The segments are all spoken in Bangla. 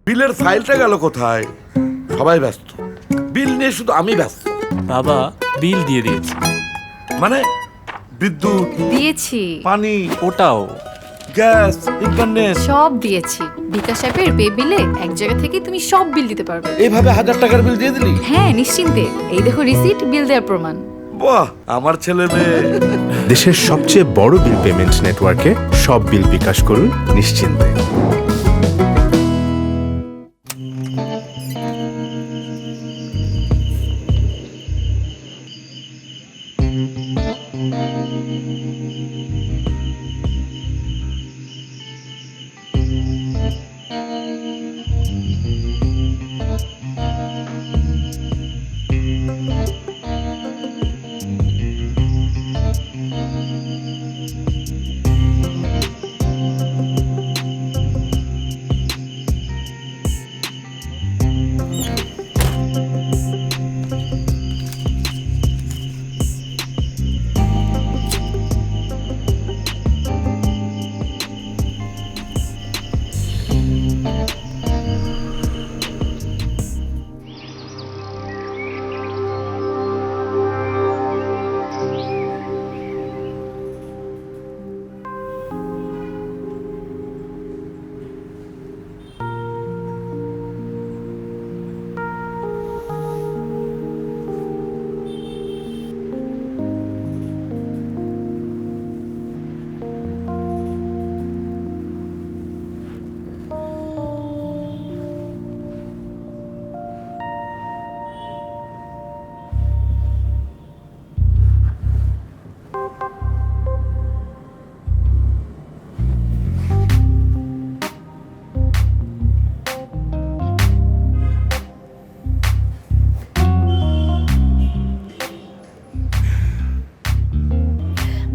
বিলের ফাইলটা গেল কোথায়? সবাই ব্যস্ত, বিল নিয়ে শুধু আমি ব্যস্ত। বাবা বিল দিয়ে দিয়েছি। মানে বিদ্যুৎ, দিয়েছি, পানি, ওটাও গ্যাস, ইন্টারনেট, সব দিয়েছি। বিকাশ অ্যাপের পে বিলে এক জায়গা থেকে তুমি সব বিল দিতে পারবে। এইভাবে 1000 টাকার বিল দিয়ে দিলি? হ্যাঁ, নিশ্চিন্তে। এই দেখো রিসিট, বিল দেওয়ার প্রমাণ। বাহ, আমার ছেলে মেয়ে। দেশের সবচেয়ে বড় বিল পেমেন্ট নেটওয়ার্কে সব বিল বিকাশ করুন নিশ্চিন্তে।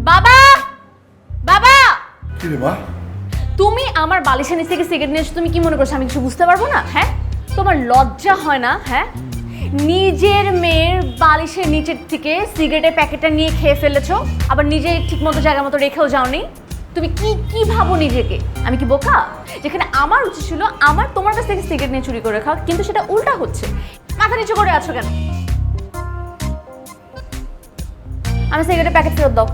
বাবা, বাবা, কি রে মা? তুমি আমার বালিশের নিচ থেকে সিগারেট নিয়েছো। তুমি কি মনে করছো আমি কিছু বুঝতে পারবো না? হ্যাঁ, তোমার লজ্জা হয় না? হ্যাঁ, নিজের মেয়ের বালিশের নিচের থেকে সিগারেটের প্যাকেটটা নিয়ে খেয়ে ফেলেছো, আবার নিজে ঠিকমতো জায়গা মতো রেখেও যাওনি। তুমি কি কি ভাবো নিজেকে? আমি কি বোকা? যেখানে আমার উচিত ছিল আমার তোমার কাছ থেকে সিগারেট নিয়ে চুরি করে খাও, কিন্তু সেটা উল্টা হচ্ছে। মাথা নিচু করে আছো কেন? আমি সিগারেটের প্যাকেট ফেরত দাও,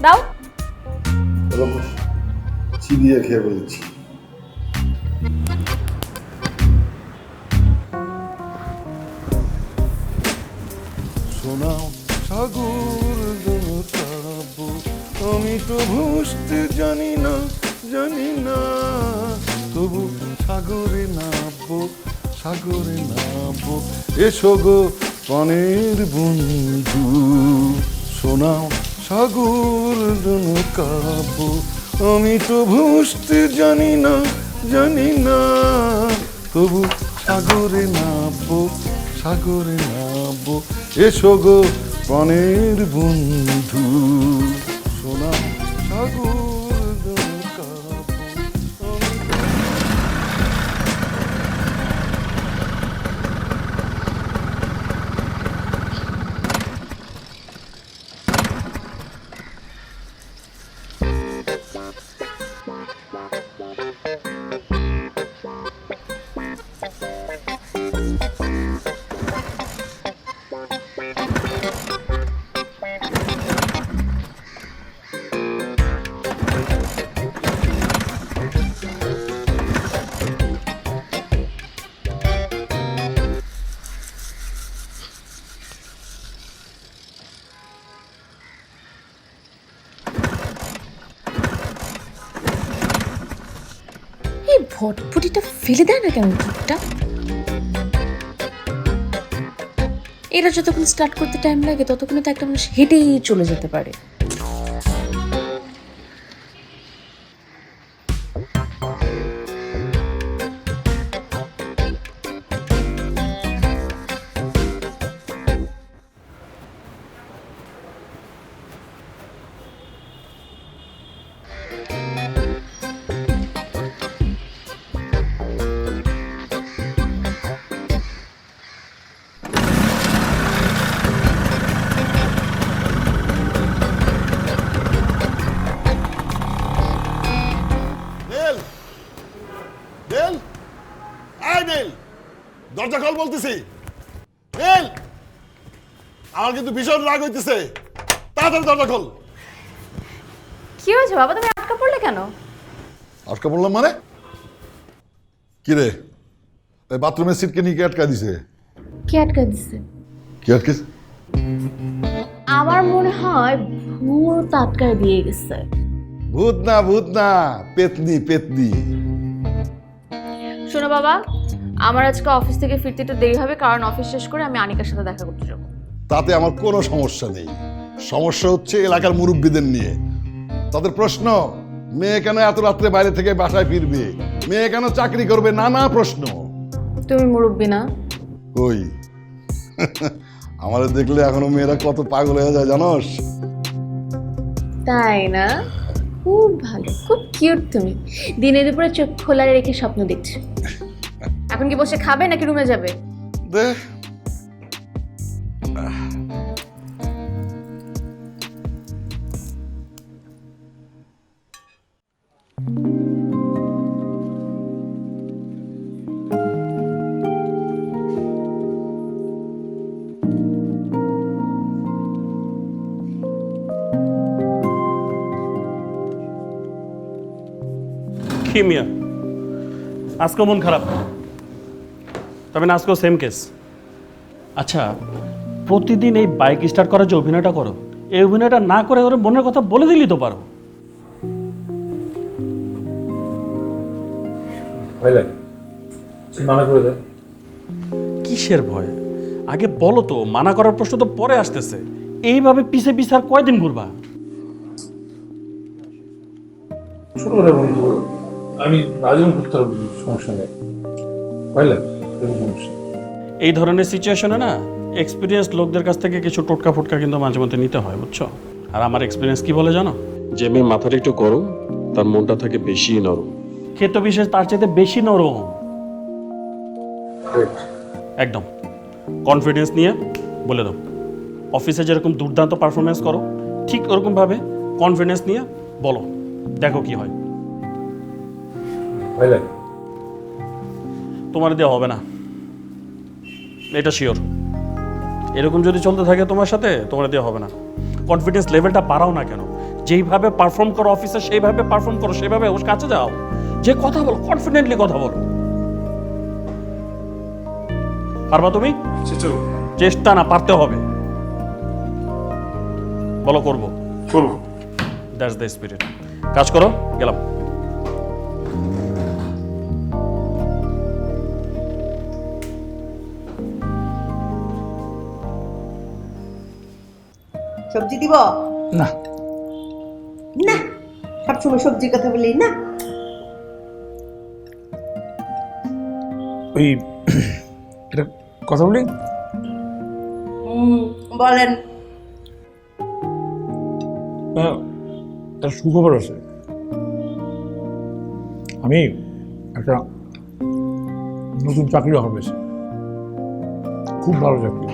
দাও। চিবিয়ে খেয়ে বলছি। শোনাও সাগর দোতাবো, আমি তো বুঝতে জানি না, জানি না, তবু সাগরে নামবো, সাগরে নামবো। এসো গো প্রাণের বন্ধু, শোনাও সাগর দোতাবো, আমি তো বুঝতে জানি না, জানি না, তবু সাগরে নামবো, সাগরে নামবো। এসো গো প্রাণের বন্ধু, শোনা সাগর দোকাবো। এই ভটভটিটা ফেলে দেয় না কেন কেকটা? এরা যতক্ষণ স্টার্ট করতে টাইম লাগে ততক্ষণে তো একটা মানুষ হেঁটেই চলে যেতে পারে। দরজা খোল বলতেছি। নীল, আমার কিন্তু ভীষণ রাগ হইতেছে, তাড়াতাড়ি দরজা খোল। কি হয়েছে বাবা, তুমি আটকা পড়লে কেন? আটকা বললাম মানে? কি রে, এই বাথরুমের সিটকে নিয়ে কে আটকা দিছে? কে আটকা দিছে? কি আটকে? আমার মনে হয় ভূত আটকায় দিয়ে গেছে। ভূত না, পেতনি পেতনি। শোনো বাবা, আমার আজকে অফিস থেকে ফিরতে একটু দেরি হবে, কারণ অফিস শেষ করে আমি আনিকার সাথে দেখা করতে যাবো। তাতে আমার কোনো সমস্যা নেই। সমস্যা হচ্ছে এলাকার মুরব্বীদের নিয়ে। তাদের প্রশ্ন, মেয়ে কেন এত রাত্রে বাইরে থেকে বাসায় ফিরবে, মেয়ে কেন চাকরি করবে, নানা প্রশ্ন। তুমি মুরব্বী না? ওই আমাদের দেখলে এখনো মেয়েরা কত পাগল হয়ে যায় জানোস? তাই না? খুব ভালো, খুব কিউট তুমি। দিনে দুপুরে চোখ খোলা রেখে স্বপ্ন দেখছো। এখন কি বসে খাবে নাকি রুমে যাবে? দে কি মিয়া, আজকেও মন খারাপ? তবে না, আজকেও সেম কেস। আচ্ছা, প্রতিদিন এই বাইক স্টার্ট করার যে অভিনয়টা করো, এই অভিনয়টা না করে ওর মনের কথা বলে দিলেই তো পারো। মানা করে দেয়। কিসের ভয়? আগে বলো তো, মানা করার প্রশ্ন তো পরে আসতেছে। এইভাবে পিছে পিছে আর কয়দিন ঘুরবা? ছোট করে বন্ধু, আমি রাজন করতে হবে, সমস্যা নেই। বুঝলেন? সমস্যা এই ধরনের সিচুয়েশনে না এক্সপিরিয়েন্স লোকদের কাছ থেকে কিছু টোটকা ফোটকা কিন্তু মাঝে মধ্যে নিতে হয়, বুঝছো? আর আমার এক্সপিরিয়েন্স কি বলে জানো? যে মেয়ে মাথাটা একটু গরম, তার মনটা থাকে বেশি নরম। ক্ষেত্র বিশেষ তার চাইতে বেশি নরম। একদম কনফিডেন্স নিয়ে বলে দাও, অফিসে যেরকম দুর্দান্ত পারফরমেন্স করো ঠিক ওরকমভাবে কনফিডেন্স নিয়ে বলো, দেখো কি হয়। বুঝলেন? তোমার দেওয়া হবে না, এটা শিওর। এরকম যদি চলতে থাকে তোমার সাথে, তোমার দেওয়া হবে না। কনফিডেন্স লেভেলটা বাড়াও না কেন? যেইভাবে পারফর্ম করো অফিসে সেইভাবে পারফর্ম করো, সেভাবে ওর কাছে যাও, যে কথা বলো কনফিডেন্টলি কথা বলো। পারবা তুমি? চেষ্টা না, পারতে হবে। বলো করবো। That's the spirit. কাজ করো, গেলাম। সবজি দিব না না, সবসময় সবজির কথা বলি না। ওই এটা কথা বলি। বলেন। তার সুখবর আছে। আমি একটা নতুন চাকরি অফার পেয়েছি, খুব ভালো চাকরি।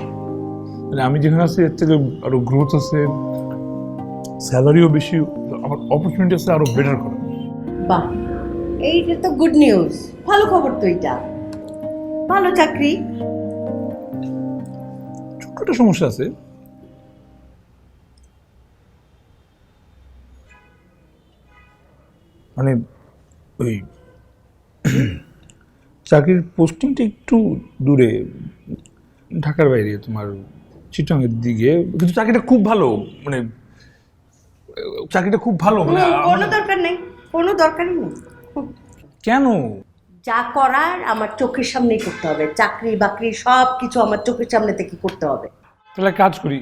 মানে আমি যেখানে আছি এর থেকে আরো গ্রোথ আছে, স্যালারিও বেশি, আমার অপরচুনিটি আছে আরো বেটার করা। বাহ, এইটা তো গুড নিউজ, ভালো খবর তো। এটা ভালো চাকরি। ছোট্ট একটা সমস্যা আছে, মানে ওই চাকরির পোস্টিংটা একটু দূরে, ঢাকার বাইরে, তোমার চিটাঙের দিকে। কিন্তু চাকরিটা খুব ভালো, মানে চাকরিটা খুব ভালো। মানে কোনো দরকার নেই, কোনো দরকারই নেই। কেন? যা করার আমার চোখের সামনেই করতে হবে। চাকরি বাকরি সব কিছু আমার চোখের সামনে থেকে করতে হবে। তাহলে কাজ করি,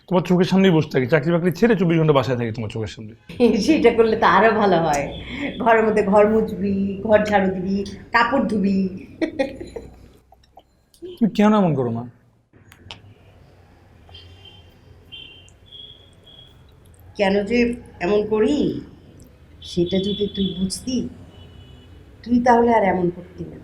তোমার চোখের সামনেই বসে থাকি, চাকরি বাকরি ছেড়ে 24 ঘন্টা বাসায় থাকি তোমার চোখের সামনে। সেটা করলে তো আরো ভালো হয়। ঘরের মধ্যে ঘর মুছবি, ঘর ঝাড়ু দিবি, কাপড় ধুবি। তুমি কেন এমন করো মা? কেন যে এমন করি সেটা যদি তুই বুঝতি, তুই তাহলে আর এমন করতি না।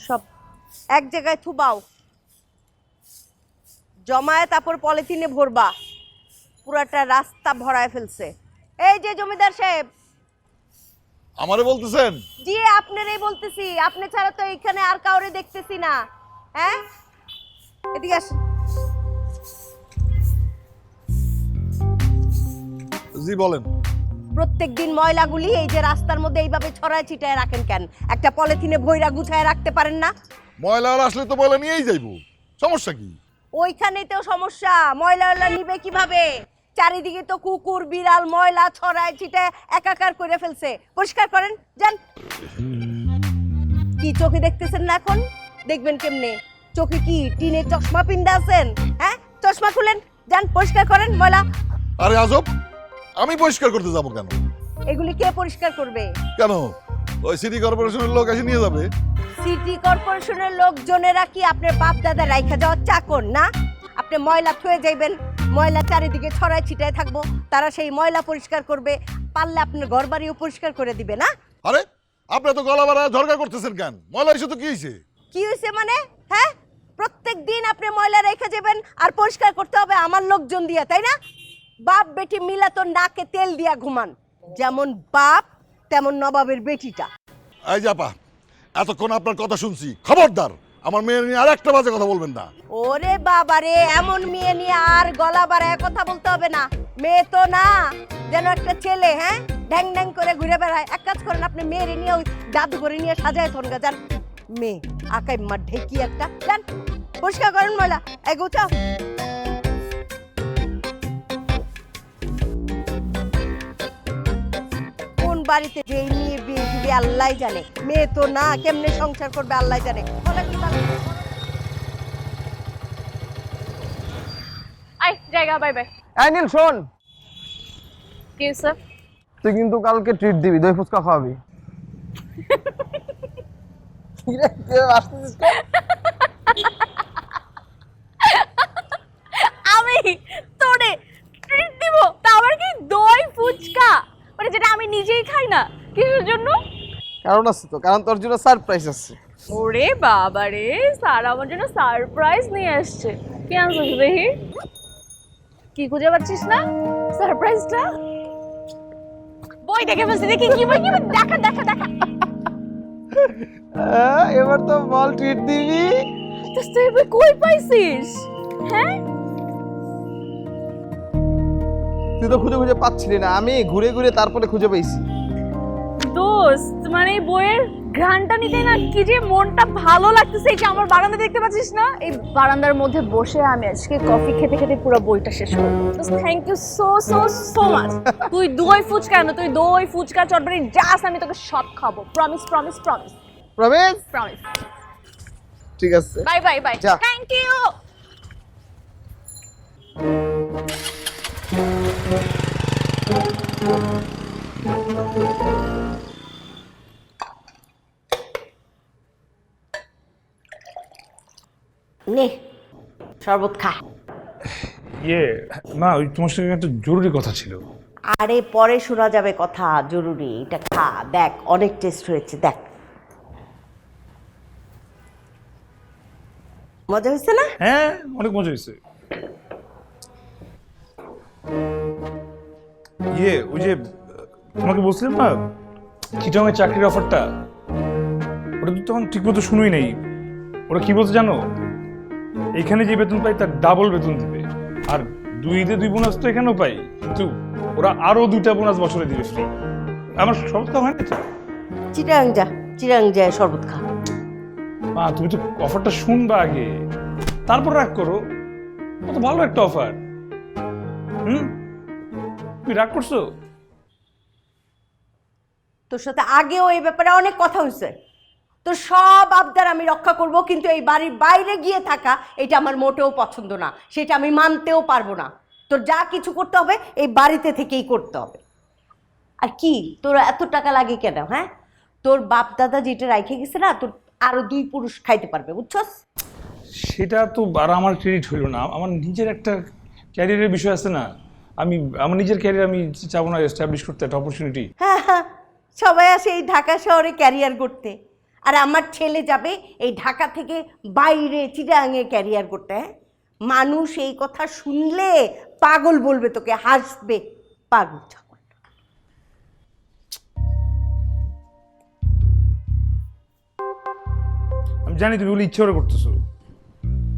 সব এক জায়গায় থুবাও। জমায়ে তারপর পলিথিনে ভরবা, পুরাটা রাস্তা ভরায় ফেলছে। এই যে জমিদার সাহেব। আমারে বলতেছেন? জি আপনারই বলতেছি, আপনি ছাড়া তো এখানে আর কাউরে দেখতেছি না। হ্যাঁ এদিকে আসেন। জি বলেন। প্রত্যেকদিন ময়লাগুলি এই যে রাস্তার মধ্যে এইভাবে ছড়ায় ছিটায় রাখেন কেন? একটা পলিথিনে ভইরা গুছায় রাখতে পারেন না? ময়লা আসলে তো ময়লা নিয়েই যাইবো, সমস্যা কি? ওইখানেই তো সমস্যা, ময়লা নিবে কিভাবে? চারিদিকে তো কুকুর বিড়াল ময়লা ছড়ায় ছিটায় একাকার করে ফেলছে। পরিষ্কার করেন যান। কি চোখে দেখতেছেন না? এখন দেখবেন কেমনে? চোখে কি টিনের চশমা পিন্দা আছেন? হ্যাঁ চশমা খুলেন, যান পরিষ্কার করেন ময়লা। আরে আজব, আমি পরিষ্কার করতে যাব কেন? এগুলি কে পরিষ্কার করবে? কেন, ওই সিটি কর্পোরেশনের লোক এসে নিয়ে যাবে। সিটি কর্পোরেশনের লোকজনেরা কি আপনার বাপ দাদা রাইখা যাওয়ার চাকর না? আপনি ময়লা থুয়ে যাইবেন, ময়লা চারিদিকে ছড়ায় ছিটায় থাকবো, তারা সেই ময়লা পরিষ্কার করবে, পারলে আপনার ঘর বাড়িও পরিষ্কার করে দিবে না? আরে আপনি তো গলা বাড়া ঝরকা করতেছেন কেন? ময়লা এসে তো কি হয়েছে? কি হয়েছে মানে? হ্যাঁ প্রত্যেক দিন আপনি ময়লা রেখে যাবেন আর পরিষ্কার করতে হবে আমার লোকজন দিয়া, তাই না? বাপ বেটি মিলা তো নাকে তেল দিয়া ঘুমান, যেমন বাপ তেমন নবাবের বেটিটা। এই জাপা, এতক্ষণ আপনার কথা শুনছি, খবরদার আমার মেয়ে নিয়ে আর একটা বাজে কথা বলবেন না। ওরে বাবারে, এমন মেয়ে নিয়ে আর গলা বাড়ায় কথা বলতে হবে না। মেয়ে তো না, যেন একটা ছেলে। হ্যাঁ ড্যাং ড্যাং করে ঘুরে বেড়ায়। এক কাজ করেন, আপনি মেয়েরে নিয়ে ওই জাদু করে নিয়ে সাজায় থনগা যান। মেয়ে আকাই মা ঢেকি একটা, যান পরিষ্কার করেন ময়লা। এই গুছাও। কোন বাড়িতে যে নিয়ে বিয়ে দিবে আল্লাহ জানে। মেয়ে তো না, কেমনে সংসার করবে আল্লাহ জানে। আই জায়গা, বাই বাই। এই নীল শোন, কি স্যার? তুই কিন্তু কালকে ট্রিট দিবি, দই ফুচকা খাওয়াবি। কি রে, তুই আসতেছিস কেন? আমি তোরে ট্রিট দিব, তা আবার কি দই ফুচকা, মানে যেটা আমি নিজেই খাই না? কিসের জন্য? কারণ আছে তো, কারণ তোর জন্য সারপ্রাইজ আছে। ওরে বাবা রে, স্যার আমার জন্য সারপ্রাইজ নিয়ে আসছে। কি আনছিস দেখি? কি খুঁজে পাচ্ছিস না সারপ্রাইজটা? বই দেখে ফেলছি, দেখি কি বই, কি বই? দেখা দেখা দেখা। এবার তো বল ট্রিট দিবি। তুই বই কই পাইছিস? হ্যাঁ তুই তো খুঁজে খুঁজে পাচ্ছিলি না, আমি ঘুরে ঘুরে তারপরে খুঁজে পেয়েছি। দোস্ত, মানে এই বইয়ের ঘ্রাণটা নিতে না কি যে মনটা ভালো লাগতেছে। এই যে আমার বারান্দা দেখতে পাচ্ছিস না, এই বারান্দার মধ্যে বসে আমি আজকে কফি খেতে খেতে পুরো বইটা শেষ করব। দোস্ত thank you so so so much. তুই দই ফুচকা না, তুই দই ফুচকা চটপটি জাস, আমি তোকে সব খাবো। Promise promise promise promise? Promise. ঠিক আছে, বাই বাই বাই। যা। Thank you. নে শরবত খা। না, ওই তোমার সঙ্গে একটা জরুরি কথা ছিল। আরে পরে শোনা যাবে কথা, জরুরি এটা খা। দেখ অনেক টেস্ট হয়েছে, দেখ মজা হয়েছে না? হ্যাঁ, অনেক মজা হয়েছে। ওই যে তোমাকে বলছিলাম না চিটাগাংয়ের চাকরির অফারটা, ওটা তো তখন ঠিক মতো শুনোই নাই। ওরা কি বলছে জানো? এখানে যে বেতন পাই তার ডাবল বেতন দিবে, আর 2 ঈদে 2 বোনাস তো এখানেও পাই, কিন্তু ওরা আরো 2টা বোনাস বছরে দিবে ফ্রি। আমার শরবত খাওয়া হয় না তো। চিটাং যা, চিটাং যায় শরবত খা। মা তুমি তো অফারটা শুনবা আগে, তারপর রাগ করো। কত ভালো একটা অফার। তুমি রাগ করছো? তোর সাথে আগেও এই ব্যাপারে অনেক কথা হয়েছে। তোর সব আবদার আমি রক্ষা করব, কিন্তু এই বাড়ির বাইরে গিয়ে থাকা এটা আমার মোটেও পছন্দ না, সেটা আমি মানতেও পারবো না। তোর যা কিছু করতে হবে এই বাড়িতে থেকেই করতে হবে। আর কি তোর এত টাকা লাগে কেন? হ্যাঁ তোর বাপ দাদা যেটা রাইখে গেছে না, তোর আরো 2 পুরুষ খাইতে পারবে, বুঝছস? সেটা তো আর আমার ক্রেডিট হইল না। আমার নিজের একটা ক্যারিয়ারের বিষয় আছে না। আমার নিজের ক্যারিয়ার আমি চাবো না এস্টাবলিশ করতে, একটা অপরচুনিটি। হ্যাঁ হ্যাঁ, সবাই আসে এই ঢাকা শহরে ক্যারিয়ার করতে, আর আমার ছেলে যাবে এই ঢাকা থেকে বাইরে চিটাগাংয়ে ক্যারিয়ার করতে। হ্যাঁ মানুষ এই কথা শুনলে পাগল বলবে, তোকে হাসবে, পাগল ছাগল। আমি জানি তুমি বলে ইচ্ছে করে করতেছো,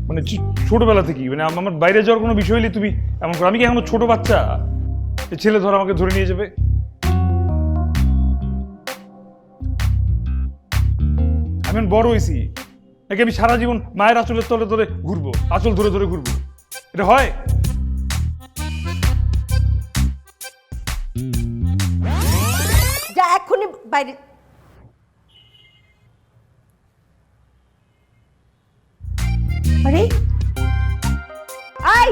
মানে ছোটবেলা থেকেই, মানে আমার বাইরে যাওয়ার কোনো বিষয় হলে তুমি এমন করো। আমি কি এখনো ছোট বাচ্চা যে ছেলে ধর আমাকে ধরে নিয়ে যাবে? আমি বড় হয়েছি নাকি আমি সারা জীবন মায়ের আঁচলের তলে তলে ঘুরবো, আঁচল ধরে ধরে ঘুরবো? এটা হয়? যা এক্ষুনি বাইরে। আরে আই,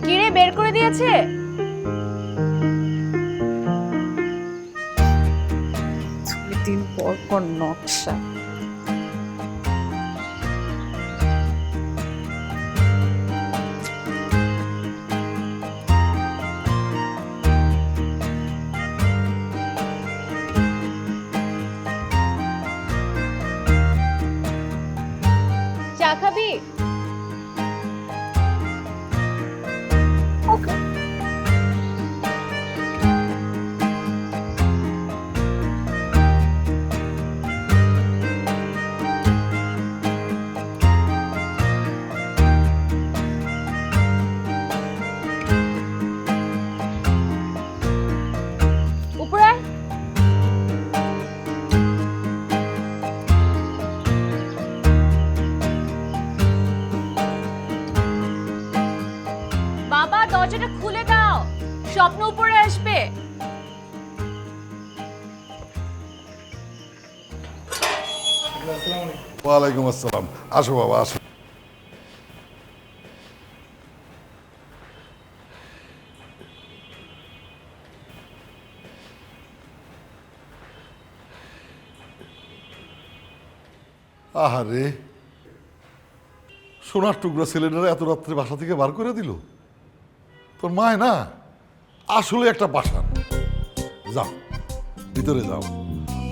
কিরে বের করে দিয়েছে? দিন পর পর নকশা। চা খাবি? উপরে আয়। বাবা দরজাটা খুলে দাও, স্বপ্ন উপরে আসবে। ওয়ালাইকুম আসসালাম। আসো বাবা, আসো। আহারে, সোনার টুকরা ছেলেটারা এত রাত্রে বাসা থেকে বার করে দিল। তোর মায় না আসলে একটা পাষাণ। যাও ভিতরে যাও।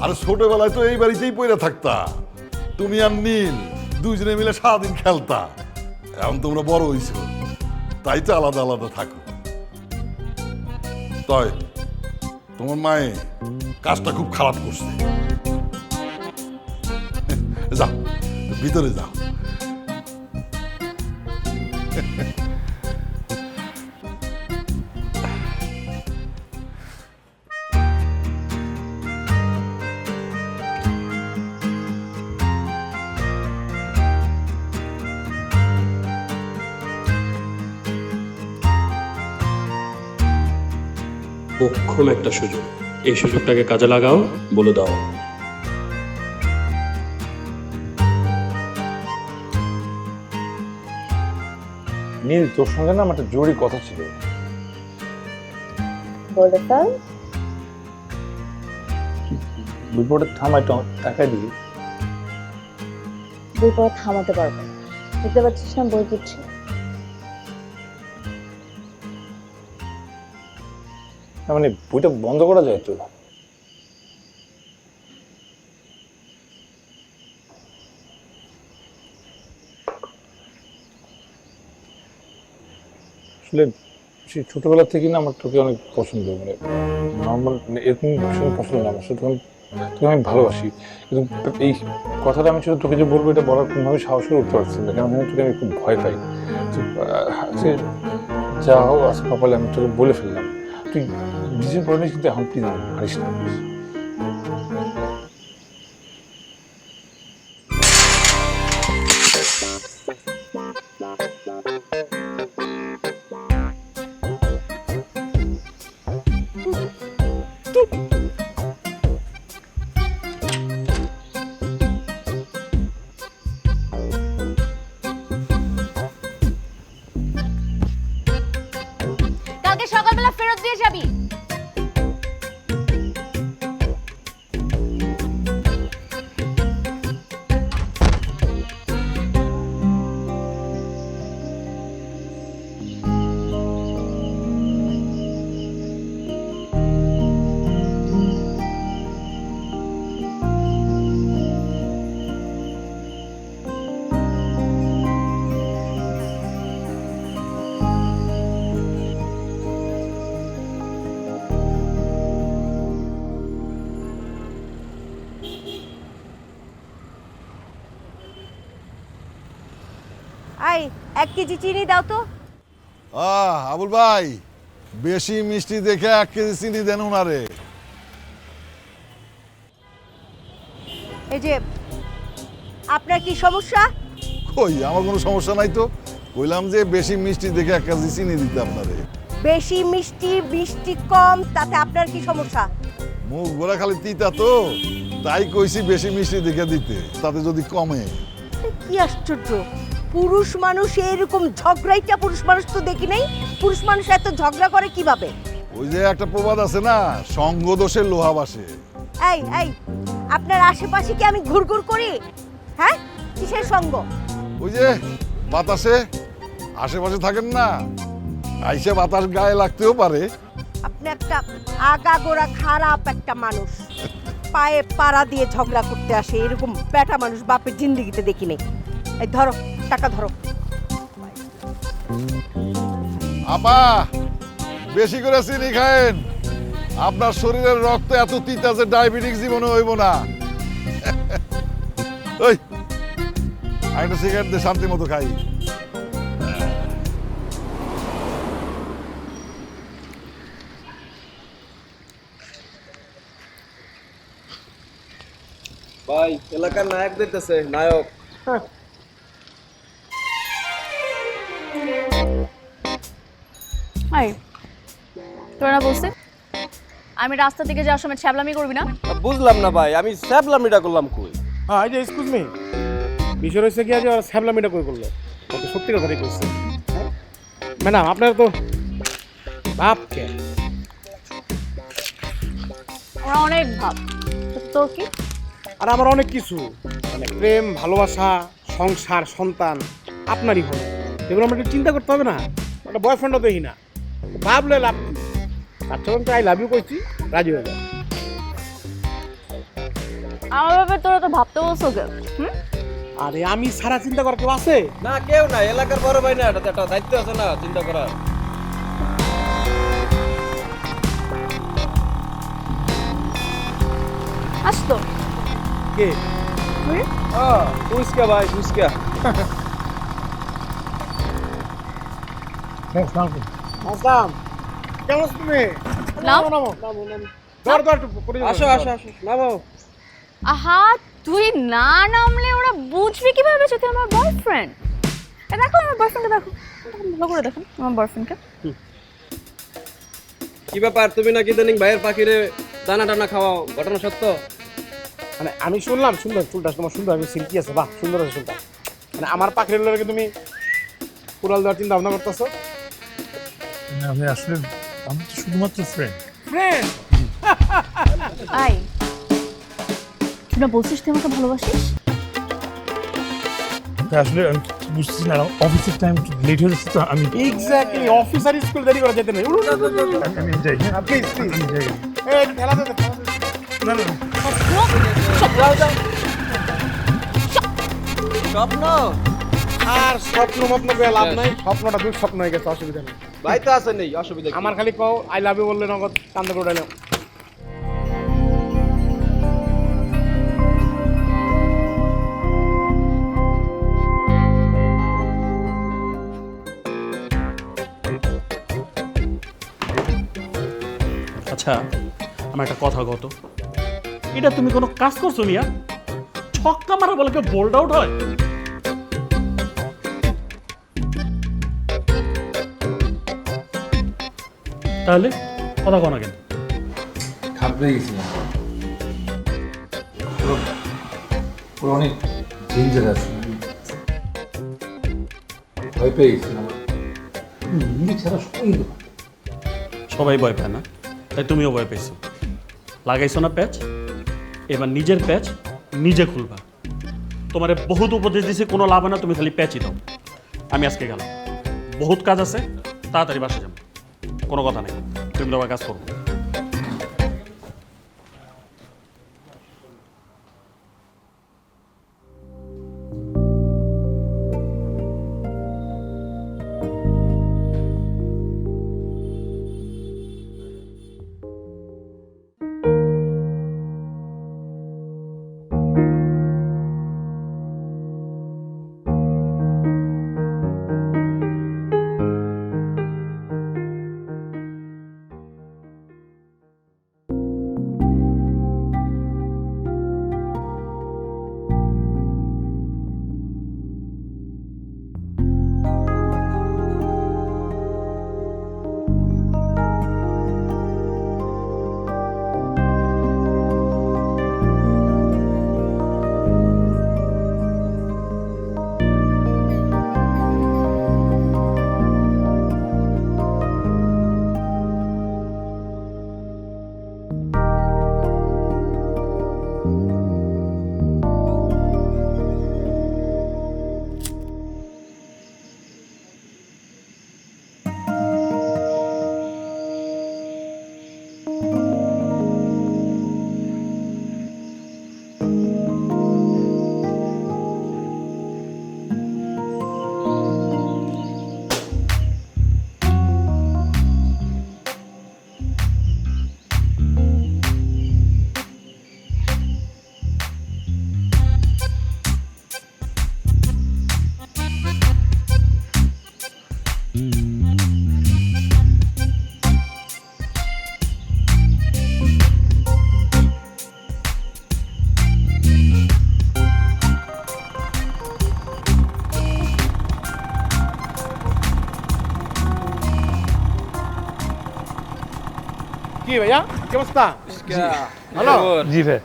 আরে ছোটবেলায় তো এই বাড়িতেই পড়ে থাকতা, তুমি আর নীল দুজনে মিলে সারাদিন খেলতা। এখন তোমরা বড় হইছো, তাই তো আলাদা আলাদা থাকো। তাই তোমার মায়ে কাজটা খুব খারাপ করছে। যাও ভিতরে যাও। মোক্ষম একটা সুযোগ, এই সুযোগটাকে কাজে লাগাও, বলে দাও। নীল, তোর সঙ্গে না আমার একটা জরুরি কথা ছিল। বলে ফেল। বিপদের থামাই তো টাকাই দিবি। বিপদ থামাতে পারবো না, দেখতে পাচ্ছিস না বই পড়ছি। মানে বইটা বন্ধ করা যায় তো? আসলে সেই ছোটবেলা থেকে না আমার তোকে অনেক পছন্দ, মানে নর্মাল, মানে এরকম ভীষণ পছন্দ না। আমার সাথে তোকে আমি ভালোবাসি, কিন্তু এই কথাটা আমি শুধু তোকে যে বলবো এটা বলার কোনোভাবে সাহস করে উঠতে পারছি না, কেন তোকে আমি খুব ভয় পাই। তো আজকে যা হোক আজকে কপালে আমি তোকে বলে ফেললাম, তুই ডিসিশন করে নিস, কিন্তু এখন প্লিজ পারিস না। কালকে সকালবেলা ফেরত দিয়ে যাবি। আই 1 কেজি চিনি দাও তো। আবুল ভাই, বেশি মিষ্টি দেখে 1 কেজি চিনি দেন ওনারে। এই যে আপনার কি সমস্যা? কই, আমার কোনো সমস্যা নাই তো। কইলাম যে বেশি মিষ্টি দেখে 1 কেজি চিনি দিতে আপনারে। বেশি মিষ্টি, মিষ্টি কম, তাতে আপনার কি সমস্যা? মুখ ভরা খালি তিতা তো, তাই কইছি বেশি মিষ্টি দেখে দিতে, তাতে যদি কমে। কি আশ্চর্য, পুরুষ মানুষ এরকম ঝগড়াইটা পুরুষ মানুষ তো দেখি নাই। পুরুষ মানুষ এত ঝগড়া করে কিভাবে? ওই যে একটা প্রবাদ আছে না, সঙ্গ দোষে লোহা বাসে। এই এই আপনার আশেপাশে কি আমি ঘুরঘুর করি? হ্যাঁ, কিসের সঙ্গ? ওই যে বাতাসে আশেপাশে থাকেন না, আইসে বাতাস গায়ে লাগতেও পারে। আপনি একটা আগাগোড়া খারাপ একটা মানুষ, পায়ে পাড়া দিয়ে ঝগড়া করতে আসে, এরকম ব্যাটা মানুষ বাপের জিন্দেগিতে দেখি নাই। এই ধরো, টাকা ধরো। আপা, বেশি করে চিনি খায়েন, আপনার শরীরের রক্ত এত তিতা যে ডায়াবেটিস জীবনে হইব না। ওই একটা সিগারেট দিয়ে শান্তি মতো খাই। ভাই এলাকার নায়ক দিতেছে, নায়ক। হাই, তোরা বলছে আমি রাস্তা থেকে যাওয়ার সময় ছ্যাবলামি করবি না? বুঝলাম না ভাই, আমি স্যাবলামিটা করলাম কই? হ্যাঁ, এই যে এক্সকিউজ মি, বিষয় হচ্ছে কি, আজ স্যাবলামিটা কই করলো? কত সত্যি কথাটাই কইছে। ম্যাডাম, আপনার তো ভাব কে? ওরা অনেক ভাব, তোর কি? আর আমার অনেক কিছু, মানে প্রেম, ভালোবাসা, সংসার, সন্তান আপনারই হবে, এগুলো আমাকে চিন্তা করতে হবে না। একটা বয়ফ্রেন্ডও দেখি না, ভাবলে লাভ কি? তার থেকে আই লাভ ইউ কইছি, রাজি হয়ে যায়। আমার ব্যাপারে তোরা তো ভাবতে বলছো কে? আরে আমি সারা চিন্তা করার কেউ আছে? না, কেউ না, এলাকার বড় ভাই না, এটা একটা দায়িত্ব আছে না চিন্তা করার। আসতো কে? পুষ্কা ভাই, পুষ্কা। আসলাম, কেমন আছো তুমি? নাও। নামো, নামো, নামো। ধর ধর একটু পড়ে যাও। আসো আসো আসো, নামো। আহা, তুই না নামলে ওরা বুঝবি কিভাবে যে তুই আমার বয়ফ্রেন্ড? দেখো আমার বয়ফ্রেন্ডকে, দেখো ভালো করে দেখো আমার বয়ফ্রেন্ডকে। কি ব্যাপার, তুমি নাকি ইদানিং ভাইয়ের পাখিরে দানা টানা খাওয়াও, ঘটনা সত্য? মানে আমি শুনলাম সুন্দর চুলটা তোমার, সুন্দর আমি সিল্কি আছে, বাহ সুন্দর আছে চুলটা। মানে আমার পাখির লোকে তুমি কুড়াল দেওয়ার চিন্তা ভাবনা করতেছো? আমি আসলে আমি তো শুধুমাত্র ফ্রেন্ড। ফ্রেন্ড? আই, তুই না বলছিস তুই আমাকে ভালোবাসিস? আসলে আমি বুঝতেছি না, অফিসের টাইম লেট হয়ে যাচ্ছে তো আমি। এক্স্যাক্টলি, অফিসার স্কুল দেরি করা যেতে নেই। আমি যাই। প্লিজ প্লিজ, আমি যাই। এই একটু ঠেলা দে, ঠেলা দে। না না স্বপ্ন আর স্বপ্ন মপ্ন করে লাভ নাই, স্বপ্নটা দুঃস্বপ্ন হয়ে গেছে, অসুবিধা নেই। ভাই তো আছে, নেই অসুবিধা কি? আমার খালি কও আই লাভ ইউ বললে নগদ কান্দে করে নাও। আচ্ছা আমার একটা কথা কত, এটা তুমি কোনো কাজ করছো মিয়া? ছক্কা মারা বলে কেউ বোল্ড আউট হয়? তাহলে কথা কো না কেন? ঘাবড়ে গেছিলাম, পুরো অনেক ডেঞ্জার আছে, ভয় পেয়ে গেছিলাম। ছাড়া সবাই ভয় পায় না, তাই তুমিও ভয় পেয়েছো। লাগাইছো না প্যাচ, এবার নিজের প্যাচ নিজে খুলবা। তোমারে বহুত উপদেশ দিছে, কোনো লাভ হয় না, তুমি খালি প্যাচই দাও। আমি আজকে গেলাম, বহুত কাজ আছে, তাড়াতাড়ি বাসে যাবো। কোনো কথা নেই, তুমি তোমার কাজ করবো। কি ভাইয়া, কি অবস্থা? ভালো? জি ভাই,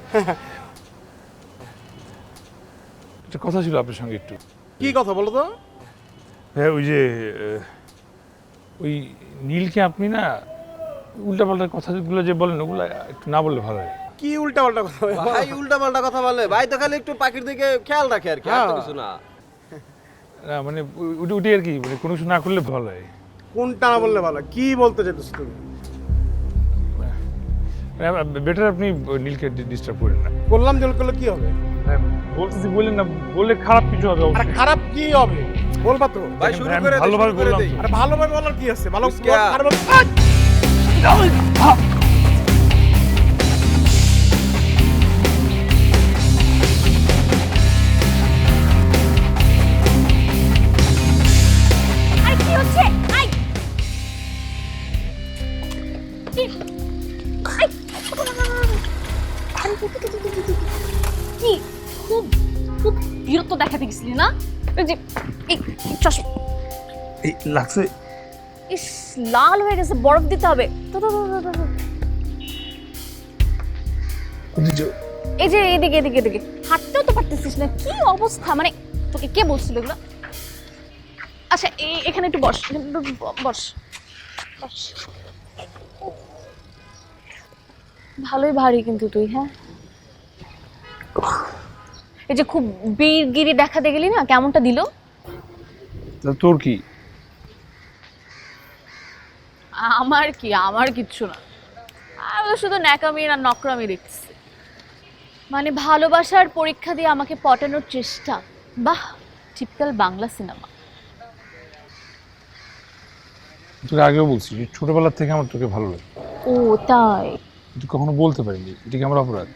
একটা কথা ছিল আপনার সঙ্গে একটু। কি কথা বলো তো? হ্যাঁ, ওই যে ওই নীলকে আপনি না উল্টাপাল্টা কথাগুলো যে বলেন, ওগুলো একটু না বললে ভালো হয়। কি উল্টা পাল্টা কথা ভাই? উল্টা পাল্টা কথা বলে ভাই, তো খালি একটু পাখির দিকে খেয়াল রাখে আর কি, আর তো কিছু না। না মানে উঠি আর কি, মানে কোনো কিছু না করলে ভালো হয়। কোনটা না বললে ভালো? কি বলতে চাইতেছো তুমি? বেটার আপনি নীলকে ডিস্টার্ব করেন না। করলাম জল করলে কি হবে? বলতেছি বললেন না, বললে খারাপ কিছু হবে। আরে খারাপ কি হবে বলবা তো? ভাই শুরু করে দে, ভালোভাবে শুরু করে বললাম দে। তো। আরে ভালোভাবে বলার কি আছে? ভালো উস্কা। খারাপ আরে কি হচ্ছে? আই কি খুব খুব বিরক্ত দেখাতে গেছিলি না? এই যে এই চশমা এই লাগছে। ইস, লাল হয়ে গেছে, বরফ দিতে হবে তো। এই যে এদিকে এদিকে এদিকে হাঁটতেও তো পারতেছিস না, কি অবস্থা? মানে তোকে কে বলছিল এগুলো? আচ্ছা এখানে একটু বস, বস বস। ভালোই ভারী কিন্তু তুই। হ্যাঁ, এই যে খুব বীরগিরি দেখাতে গেলি না, কেমনটা দিল? তোর কি? আমার কি? আমার কিচ্ছু না, আমি তো শুধু ন্যাকামি আর নকরামি দেখছি। মানে ভালোবাসার পরীক্ষা দিয়ে আমাকে পটানোর চেষ্টা। বাহ, টিপিক্যাল বাংলা সিনেমা। তোকে আগেও বলছি ছোটবেলার থেকে আমার তোকে ভালো লাগে। ও তাই? তুই কখনো বলতে পারিনি, এটা কি আমার অপরাধ?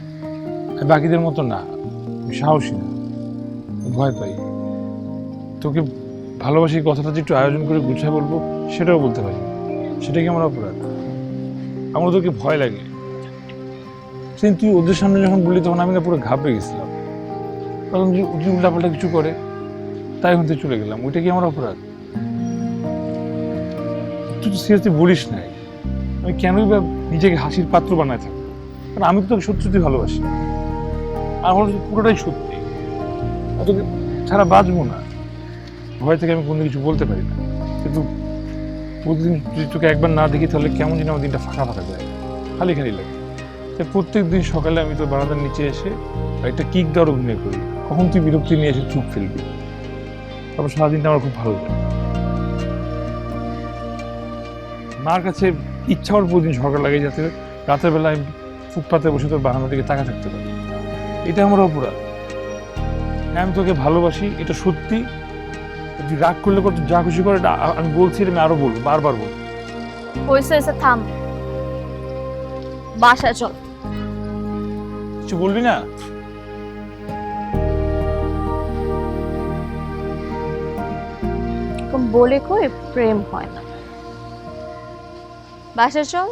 আমি বাকিদের মতো না, আমি সাহসী না, ভয় পাই। তোকে ভালোবাসি কথাটা যে একটু আয়োজন করে গুছিয়ে বলবো, সেটাও বলতে পারি, সেটা কি আমার অপরাধ? আমার ওদেরকে ভয় লাগে। সেদিন তুই ওদের সামনে যখন বললি তখন আমি না পুরো ঘাবড়ে গেছিলাম। তখন যদি উল্টাপাল্টা কিছু করে তাই হতে চলে গেলাম, ওইটা কি আমার অপরাধ? তুই তো সিরিয়াসলি বলিস নাই, আমি কেনই বা নিজেকে হাসির পাত্র বানায় থাকবো? কারণ আমি তো তোকে সত্যি সত্যি ভালোবাসি, আর আমার পুরোটাই সত্যি, আর তোকে ছাড়া বাঁচবো না। ভয় থেকে আমি কোনো কিছু বলতে পারি না, কিন্তু প্রতিদিন যদি তোকে একবার না দেখি তাহলে কেমন যেন আমার দিনটা ফাঁকা ফাঁকা যায়, খালি খালি লাগে। তাই প্রত্যেক দিন সকালে আমি তোর বারান্দার নিচে এসে একটা কিক দেওয়ার অভিনয় করি, কখন তুই বিরক্তি নিয়ে এসে চুপ ফেলবি, তারপর সারাদিনটা আমার খুব ভালো লাগে। মার কাছে ইচ্ছা আমার প্রতিদিন সকাল লাগে যাতে রাতের বেলা আমি ফুটপাতে বসে তোর বারান্দা দিকে তাকা থাকতে পারি। এটা আমার অপরাধ। হ্যাঁ, আমি তোকে ভালোবাসি, এটা সত্যি। তুই রাগ করলে কত যা খুশি করে, এটা আমি বলছি, আমি আরো বলবো, বারবার বলবো। হয়েছে থাম, বাসায় চল। কিছু বলবি না? বলে কই প্রেম হয় না, বাসায় চল।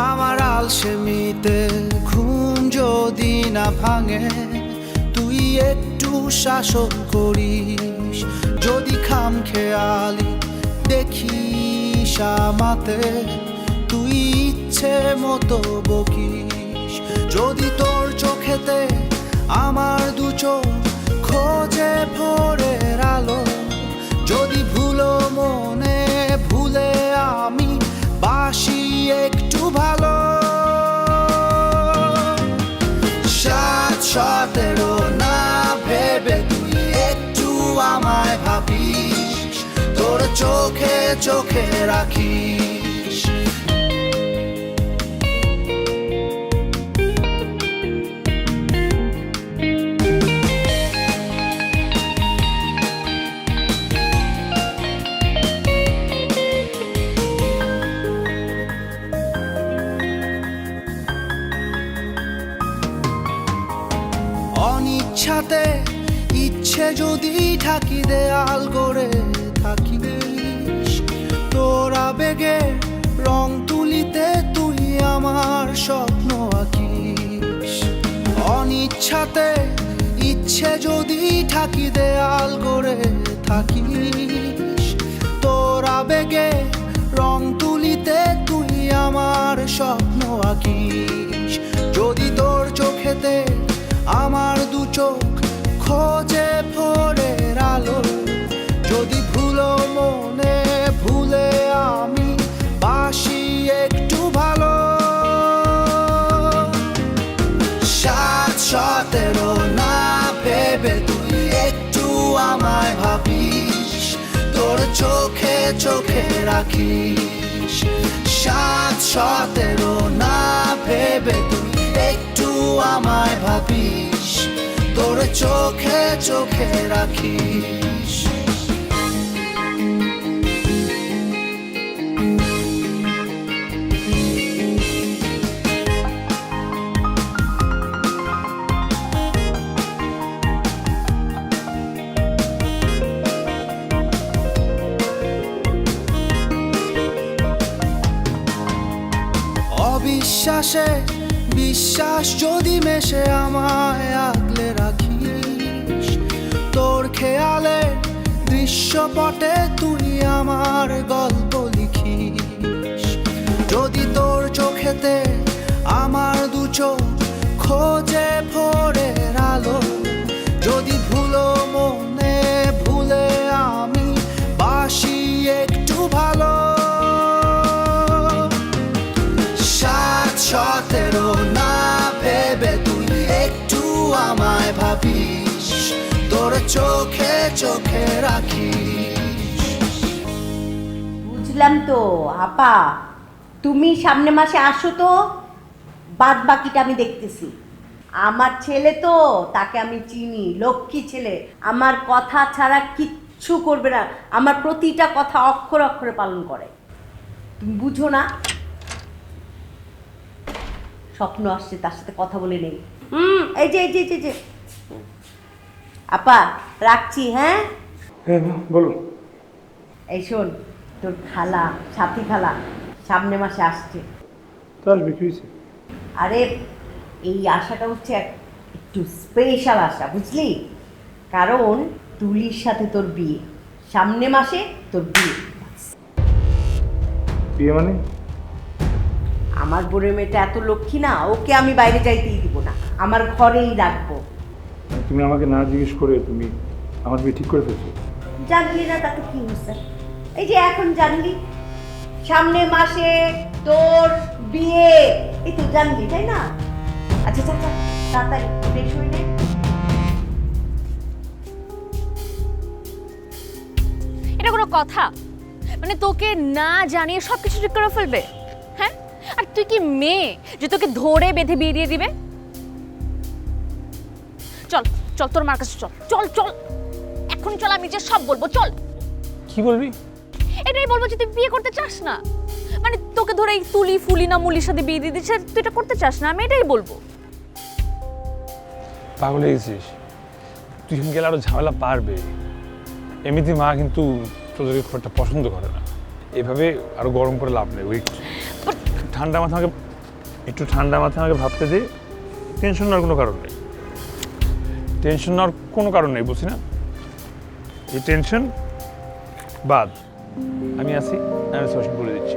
আমার আলসেমিতে ঘুম যদি না ভাঙে, তুই একটু শাসন করিস। যদি খাম খেয়ালি দেখিস আমাতে, তুই ইচ্ছে মতো বকিস। যদি তোর চোখেতে আমার দু চোখ খোঁজে ভোরের আলো, যদি ভুলো মনে ভুলে আমি বাসি একটু ভালো। 7-17 না ভেবে তুই একটু আমায় ভাবিস, তোর চোখে চোখে রাখিস। অনিচ্ছাতে ইচ্ছে যদি ঠাকি দেয়াল গড়ে থাকিস, তোর আবেগে রং তুলিতে তুই আমার স্বপ্ন আঁকিস। অনিচ্ছাতে ইচ্ছে যদি ঠাকি দেয়াল গড়ে থাকিস, তোর আবেগে রং তুলিতে তুই আমার স্বপ্ন আঁকিস। যদি তোর চোখেতে আমার দু চোখ খোঁজে ভোরের আলো, যদি ভুলো মনে ভুলে আমি বাসি একটু ভালো। 7-17 না ভেবে তুই একটু আমায় ভাবিস, তোর চোখে চোখে রাখিস। 7-17 না ভেবে তুই একটু আমায় ভাবিস, তোর চোখে চোখে রাখিস। অবিশ্বাসে বিশ্বাস যদি মেশে আমায় আগলে রাখিস, তোর খেয়ালে দৃশ্যপটে তুই আমার গল্প লিখিস। যদি তোর চোখেতে আমার দু চোখ খোঁজে ভোরের আলো, যদি ভুলো মনে ভুলে আমি বাসি একটু ভালো। 7-17 না ভেবে তুই একটু আমায় ভাবিস, তোর চোখে চোখে রাখিস। বুঝলাম তো আপা, তুমি সামনে মাসে আসো তো, বাদ বাকিটা আমি দেখতেছি। আমার ছেলে তো, তাকে আমি চিনি, লক্ষ্মী ছেলে, আমার কথা ছাড়া কিচ্ছু করবে না, আমার প্রতিটা কথা অক্ষরে অক্ষরে পালন করে। তুমি বুঝো না? স্বপ্ন আসছে, তার সাথে কথা বলে নেই। এই যে আপা রাখছি, হ্যাঁ? হ্যাঁ বলুন। এই শোন, তোর খালা, সাথী খালা সামনে মাসে আসছে। তার বিক্রি হয়েছে? আরে এই আশাটা হচ্ছে একটু স্পেশাল আশা, বুঝলি? কারণ তুলির সাথে তোর বিয়ে, সামনে মাসে তোর বিয়ে। বিয়ে মানে? আমার বোনের মেয়েটা এত লক্ষ্মী না, ওকে আমি বাইরে যাইতেই দিব না, আমার ঘরেই রাখবো। তুমি আমাকে না জিজ্ঞেস করে তুমি আমার বিয়ে ঠিক করে ফেলছো? জানলি না তাতে কি হচ্ছে? এই যে এখন জানলি সামনে মাসে তোর বিয়ে, এই তো জানলি, তাই না? আচ্ছা আচ্ছা আচ্ছা, তাড়াতাড়ি ফ্রেশ হয়ে নে। এটা কোনো কথা? মানে তোকে না জানিয়ে সব কিছু ঠিক করে ফেলবে? হ্যাঁ, আর তুই কি মেয়ে যে তোকে ধরে বেঁধে বিয়ে দিয়ে দিবে? চল চল, তোর মার কাছে চল, চল চল, এখন চল, আমি যে সব বলবো, চল। কি বলবি? এটাই বলবো যে তুই বিয়ে করতে চাস না, মানে তোকে ধরে এই তুলি ফুলি না মুলির সাথে বিয়ে দিয়ে দিচ্ছে, তুই এটা করতে চাস না, আমি এটাই বলবো। পাগল হয়ে গেছিস? তুই গেলে আরো ঝামেলা পারবে। এমনিতে মা কিন্তু তোদেরকে খুব একটা পছন্দ করে না। এভাবে আরো গরম করে লাভ নেই। ঠান্ডা মাথা আমাকে ভাবতে দে। টেনশন নেওয়ার কোনো কারণ নেই, বুঝছি না? এই টেনশন বাদ, আমি আছি, আমি সলিউশন করে দিচ্ছি।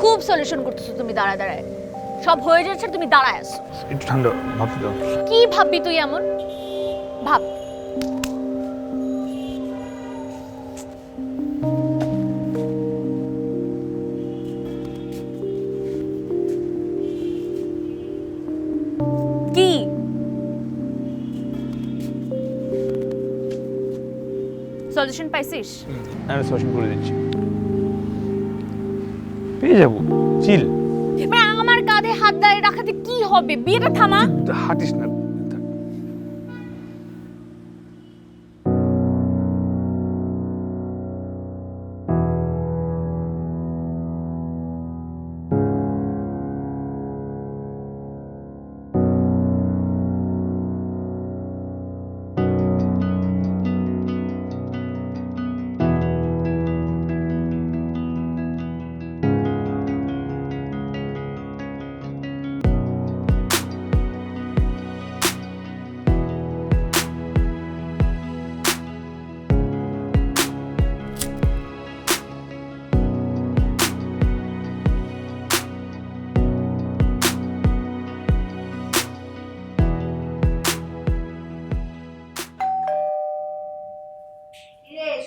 খুব সলিউশন করতেছো তুমি, দাঁড়ায় দাঁড়ায় সব হয়ে যাচ্ছে, তুমি দাঁড়ায় আসো। একটু ঠান্ডা ভাবতে দাও। কি ভাববি তুই এমন? ভাব। কি সলিউশন পাইছিস? আমি সলিউশন করে দিচ্ছি, পেয়ে যাবো। চিল। মানে আমার কাঁধে হাত দাঁড়িয়ে রাখাতে কি হবে? বিয়েটা থামা। হাঁটিস না।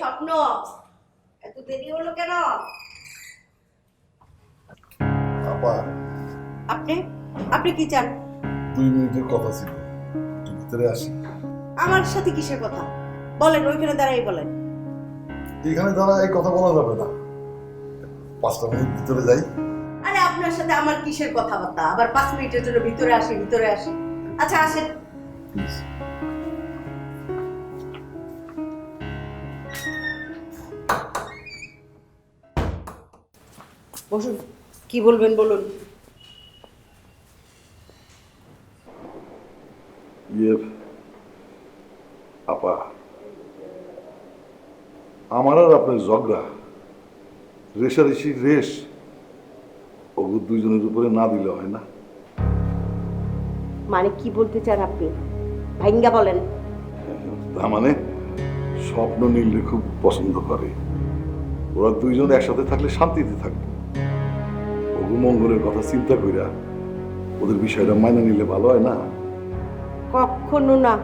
স্বপ্ন, এত দেরি হলো কেন? আপা, আপনি আপনি কি চান? 2 মিনিটের কথা ছিল, একটু ভিতরে আসি। আমার সাথে কিসের কথা বলেন? ওইখানে দাঁড়াই বলেন। এখানে দাঁড়ায় কথা বলা যাবে না, 5টা মিনিট ভিতরে যাই। আরে আপনার সাথে আমার কিসের কথাবার্তা? আবার 5 মিনিটের জন্য ভিতরে আসি? আচ্ছা আসেন। প্লিজ। বসুন, কি বলবেন বলুন। আপা, আমার আর আপনার ঝগড়া, রেশারেশি রেশ, ওগুলো দুইজনের উপরে না দিলে হয় না। মানে কি বলতে চান আপনি? ভাইঙ্গা বলেন। তার মানে স্বপ্ন নীলরে খুব পছন্দ করে, ওরা দুইজন একসাথে থাকলে শান্তিতে থাকবে। ওগু মঙ্গলের কথা চিন্তা কইরা ওদের বিষয়টা মাইনে নিলে ভালো হয় না? কখনো না।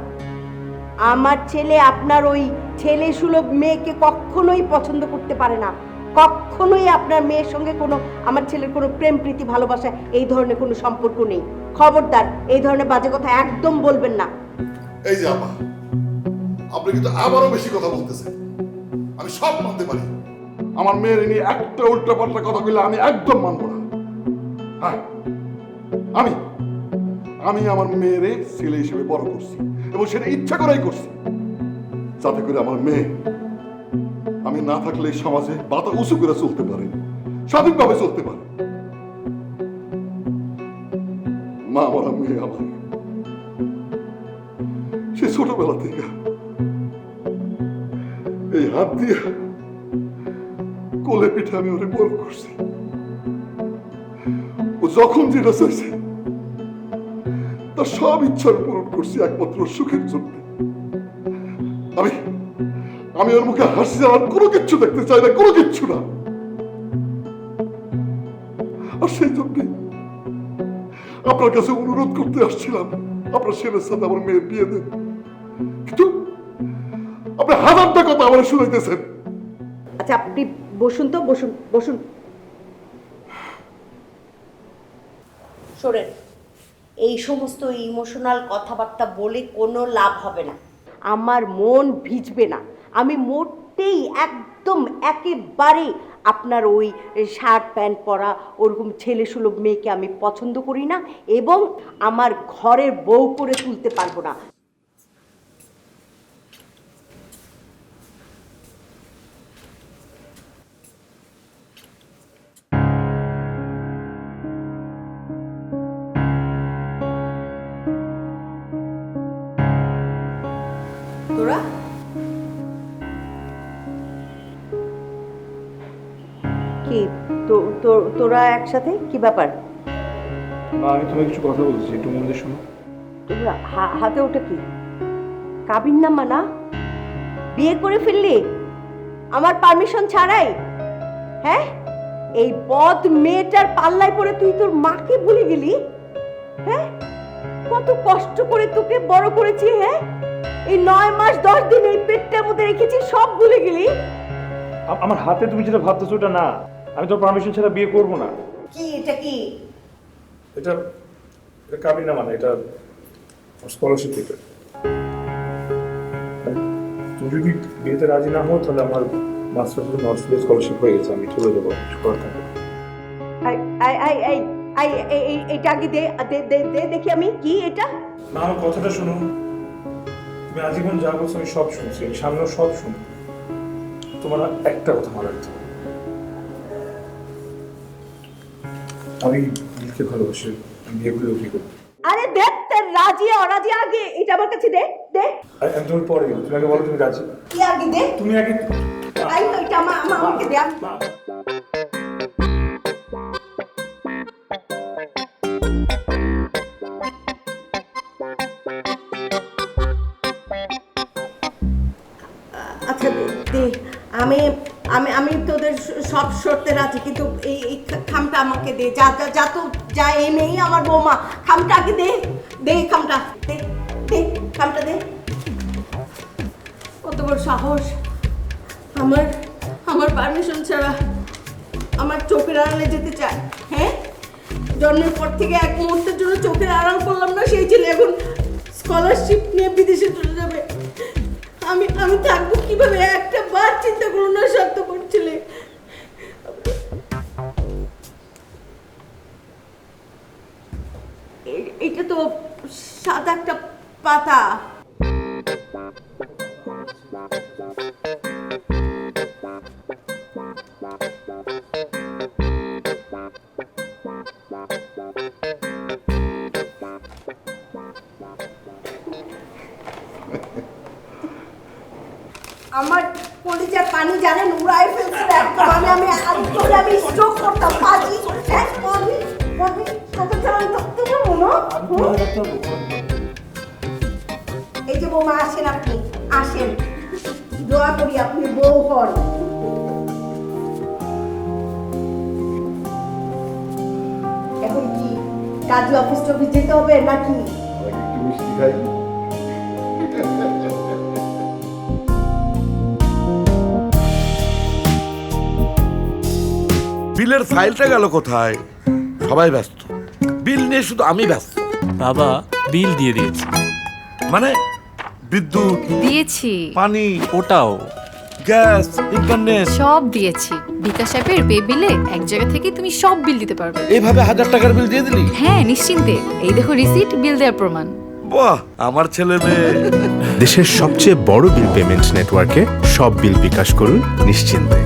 আমার ছেলে আপনার ওই ছেলে সুলভ মেয়েকে কখনোই পছন্দ করতে পারে না। কখনোই আপনার মেয়ের সঙ্গে কোনো, আমার ছেলের কোনো প্রেম প্রীতি ভালোবাসা এই ধরনের কোনো সম্পর্ক নেই। খবরদার এই ধরনের বাজে কথা একদম বলবেন না। এই যে আপা, আপনি কিন্তু আবারও বেশি কথা বলতেছেন। আমি সব মানতে পারি, আমার মেয়ের নিয়ে একটা উল্টা পাল্টা কথা কইলে আমি একদম মানবো না। হ্যাঁ, আমি আমার মেয়েরে ছেলে হিসেবে বড় করছি এবং সেটা ইচ্ছা করেই করছি, যাতে করে আমার মেয়ে আমি না থাকলে এই সমাজে মাথা উঁচু করে চলতে পারে, স্বাধীনভাবে চলতে পারে। মা আমার মেয়ে আমার, সে ছোটবেলা থেকে এই হাত দিয়ে কোলে পিঠে আমি ওরে বড় করছি। ও যখন যেটা চাইছে তার সব ইচ্ছা পূরণ করছি একমাত্র সুখের জন্য। আমি আমি ওর মুখে হাসি আর কোনো কিচ্ছু দেখতে চাই না, কোনো কিচ্ছু না। আর সেই জন্য আপনার কাছে অনুরোধ করতে আসছিলাম, আপনার ছেলের সাথে আমার মেয়ের বিয়ে দেন। কিন্তু আপনি হাজারটা কথা আমার শুনাইতেছেন। আচ্ছা আপনি বসুন তো, বসুন বসুন। শোনেন, এই সমস্ত ইমোশনাল কথাবার্তা বলে কোনো লাভ হবে না। আমার মন ভিজবে না। আমি মোটেই একদম একেবারে আপনার ওই শার্ট প্যান্ট পরা ওরকম ছেলে সুলভ মেয়েকে আমি পছন্দ করি না, এবং আমার ঘরের বউ করে তুলতে পারবো না। তোরা কি তোরা একসাথে কি ব্যাপার? আমি তোমাকে কিছু কথা বলছি, একটু মন দিয়ে শোনো। তোরা হাতে ওটা কি? কাবিননামা না? বিয়ে করে ফেললি আমার পারমিশন ছাড়াই? হ্যাঁ, এই বদ মেয়েটার পাল্লায় পড়ে তুই তোর মাকে ভুলে গেলি? হ্যাঁ, কত কষ্ট করে তোকে বড় করেছি। হ্যাঁ, এই 9 মাস 10 দিন এই পেটটার মধ্যে রেখেছি, সব ভুলে গেলি? আমার হাতে তুমি যেটা ভাবতেছো ওটা না। আমি তোর পারমিশন ছাড়া বিয়ে করবো না। কি এটা? কি এটা কাবিননামা না, এটা স্কলারশিপ পেপার। তুমি যদি বিয়েতে রাজি না হও তাহলে আমার মাস্টার্স নর্থ স্কলারশিপ হয়ে গেছে, আমি চলে যাবো। এটা আগে দে দেখি আমি। কি এটা? না, আমার কথাটা শোনো। তুমি আজীবন যা বলছো আমি সব শুনছি, আমি সামনেও সব শুনি। তোমার একটা কথা মনে রাখতে হবে, আমি দিলকে ভালোবাসি, আমি বিয়ে করে কি করবো? আরে দেখ, তোর রাজি অরাজি আগে এটা আমার কাছে দে। আমি তোমার পরে, তুমি আগে বলো তুমি রাজি। কি আগে দে? তুমি আগে এটা আমাকে দে। আচ্ছা দে, আমি আমি আমি তোদের সব শর্তে রাজি, কিন্তু এই খামটা আমাকে দে। যা তো যা, এই নেই আমার বৌমা। খামটা আগে দে খামটা দে খামটা দে। কত বড় সাহস! আমার পারমিশন ছাড়া আমার চোখের আড়ালে যেতে চায়। হ্যাঁ, জন্মের পর থেকে এক মুহূর্তের জন্য চোখের আড়াল করলাম না, সেই ছেলে এখন স্কলারশিপ নিয়ে বিদেশে চলে যাবে। আমি থাকবো কিভাবে? একটা বার চিন্তা করুন না, স্বার্থপর ছেলে। এটা তো সাদা একটা পাতা। আমার কলিজার পানি জানেন উড়াই ফেলছে একদম। আমি স্ট্রোক করতাম পাজি। হ্যাঁ, কত চালান থাকতে পারবো না। এই যে বৌমা, আসেন, আপনি আসেন, দোয়া করি আপনি বউ হন। এখন কি কাজী অফিস টফিস যেতে হবে নাকি? একটু মিষ্টি খাই। বিলের ফাইলটা গেল কোথায়? সবাই ব্যস্ত, বিল নিয়ে শুধু আমি ব্যস্ত। বাবা বিল দিয়ে দিয়েছি। মানে বিদ্যুৎ দিয়েছি, পানি, ওটাও, গ্যাস, ইন্টারনেট সব দিয়েছি। বিকাশ অ্যাপের পে বিলে এক জায়গা থেকে তুমি সব বিল দিতে পারবে। এইভাবে 1000 টাকার বিল দিয়ে দিলি? হ্যাঁ, নিশ্চিন্তে। এই দেখো রিসিট, বিল দেওয়ার প্রমাণ। বাহ, আমার ছেলে মেয়ে। দেশের সবচেয়ে বড় বিল পেমেন্ট নেটওয়ার্কে সব বিল বিকাশ করুন নিশ্চিন্তে।